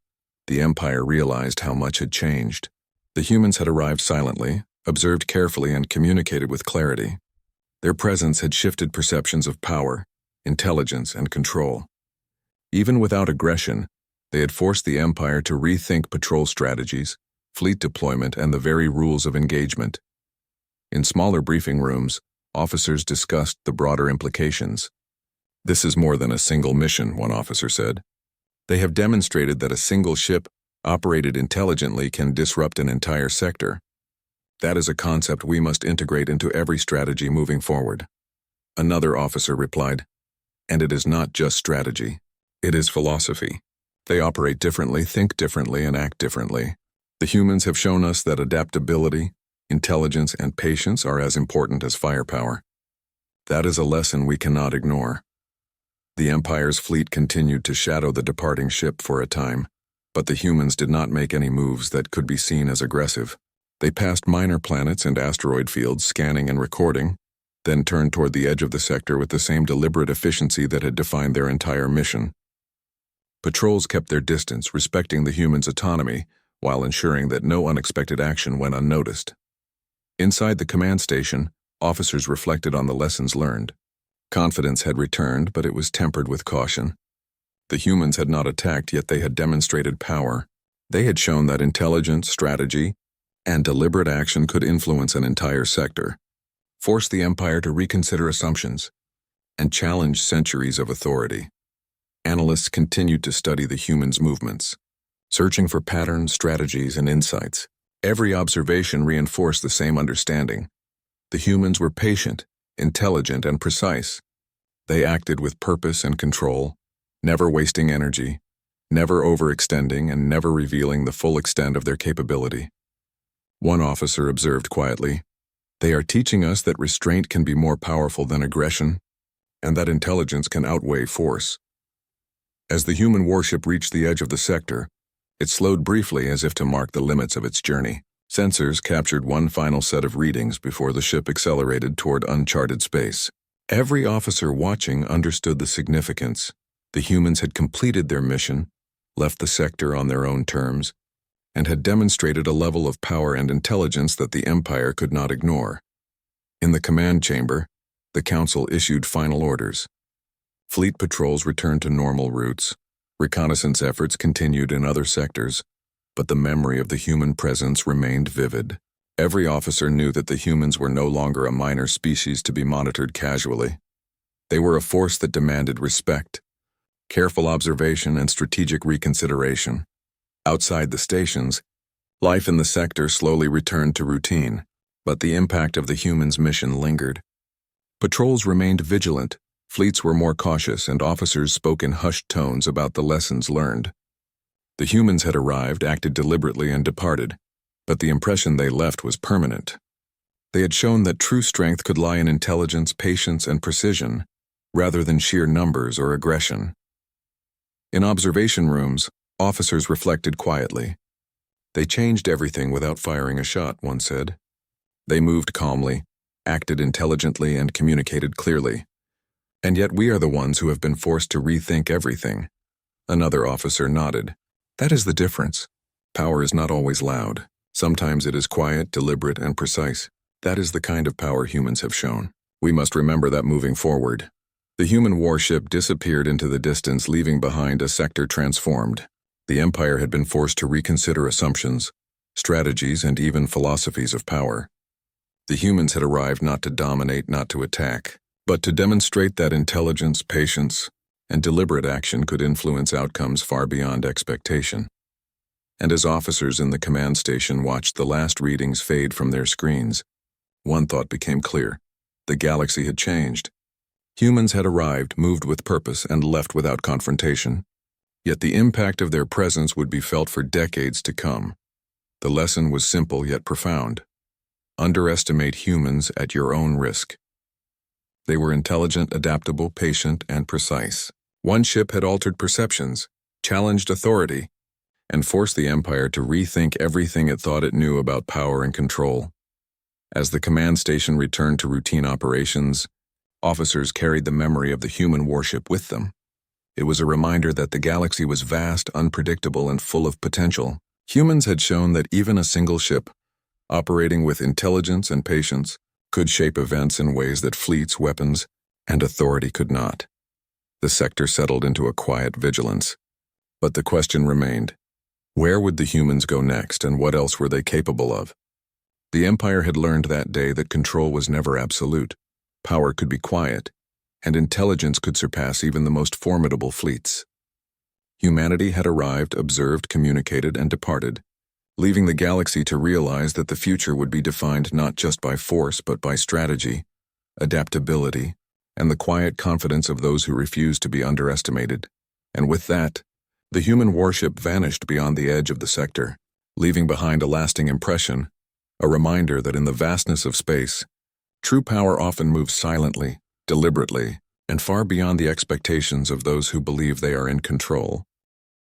Speaker 1: the Empire realized how much had changed. The humans had arrived silently, observed carefully, and communicated with clarity. Their presence had shifted perceptions of power, intelligence, and control. Even without aggression, they had forced the Empire to rethink patrol strategies, fleet deployment, and the very rules of engagement. In smaller briefing rooms, officers discussed the broader implications. "This is more than a single mission," one officer said. "They have demonstrated that a single ship, operated intelligently, can disrupt an entire sector. That is a concept we must integrate into every strategy moving forward." Another officer replied, "And it is not just strategy. It is philosophy. They operate differently, think differently, and act differently. The humans have shown us that adaptability, intelligence, and patience are as important as firepower. That is a lesson we cannot ignore." The Empire's fleet continued to shadow the departing ship for a time, but the humans did not make any moves that could be seen as aggressive. They passed minor planets and asteroid fields, scanning and recording, then turned toward the edge of the sector with the same deliberate efficiency that had defined their entire mission. Patrols kept their distance, respecting the humans' autonomy, while ensuring that no unexpected action went unnoticed. Inside the command station, officers reflected on the lessons learned. Confidence had returned, but it was tempered with caution. The humans had not attacked, yet they had demonstrated power. They had shown that intelligence, strategy, and deliberate action could influence an entire sector, force the Empire to reconsider assumptions, and challenge centuries of authority. Analysts continued to study the humans' movements, searching for patterns, strategies, and insights. Every observation reinforced the same understanding. The humans were patient, intelligent, and precise. They acted with purpose and control, never wasting energy, never overextending, and never revealing the full extent of their capability. One officer observed quietly, "They are teaching us that restraint can be more powerful than aggression, and that intelligence can outweigh force." As the human warship reached the edge of the sector, it slowed briefly as if to mark the limits of its journey. Sensors captured one final set of readings before the ship accelerated toward uncharted space. Every officer watching understood the significance. The humans had completed their mission, left the sector on their own terms, and had demonstrated a level of power and intelligence that the Empire could not ignore. In the command chamber, the Council issued final orders. Fleet patrols returned to normal routes. Reconnaissance efforts continued in other sectors, but the memory of the human presence remained vivid. Every officer knew that the humans were no longer a minor species to be monitored casually. They were a force that demanded respect, careful observation, and strategic reconsideration. Outside the stations, life in the sector slowly returned to routine, but the impact of the humans' mission lingered. Patrols remained vigilant, fleets were more cautious, and officers spoke in hushed tones about the lessons learned. The humans had arrived, acted deliberately, and departed, but the impression they left was permanent. They had shown that true strength could lie in intelligence, patience, and precision, rather than sheer numbers or aggression. In observation rooms, officers reflected quietly. "They changed everything without firing a shot," one said. "They moved calmly, acted intelligently, and communicated clearly. And yet we are the ones who have been forced to rethink everything." Another officer nodded. "That is the difference. Power is not always loud. Sometimes it is quiet, deliberate, and precise. That is the kind of power humans have shown. We must remember that moving forward." The human warship disappeared into the distance, leaving behind a sector transformed. The Empire had been forced to reconsider assumptions, strategies, and even philosophies of power. The humans had arrived not to dominate, not to attack, but to demonstrate that intelligence, patience, and deliberate action could influence outcomes far beyond expectation. And as officers in the command station watched the last readings fade from their screens, one thought became clear: the galaxy had changed. Humans had arrived, moved with purpose, and left without confrontation. Yet the impact of their presence would be felt for decades to come. The lesson was simple yet profound. Underestimate humans at your own risk. They were intelligent, adaptable, patient, and precise. One ship had altered perceptions, challenged authority, and forced the Empire to rethink everything it thought it knew about power and control. As the command station returned to routine operations, officers carried the memory of the human warship with them. It was a reminder that the galaxy was vast, unpredictable, and full of potential. Humans had shown that even a single ship, operating with intelligence and patience, could shape events in ways that fleets, weapons, and authority could not. The sector settled into a quiet vigilance. But the question remained: where would the humans go next, and what else were they capable of? The Empire had learned that day that control was never absolute. Power could be quiet, and intelligence could surpass even the most formidable fleets. Humanity had arrived, observed, communicated, and departed, leaving the galaxy to realize that the future would be defined not just by force but by strategy, adaptability, and the quiet confidence of those who refuse to be underestimated. And with that, the human warship vanished beyond the edge of the sector, leaving behind a lasting impression, a reminder that in the vastness of space, true power often moves silently, deliberately, and far beyond the expectations of those who believe they are in control.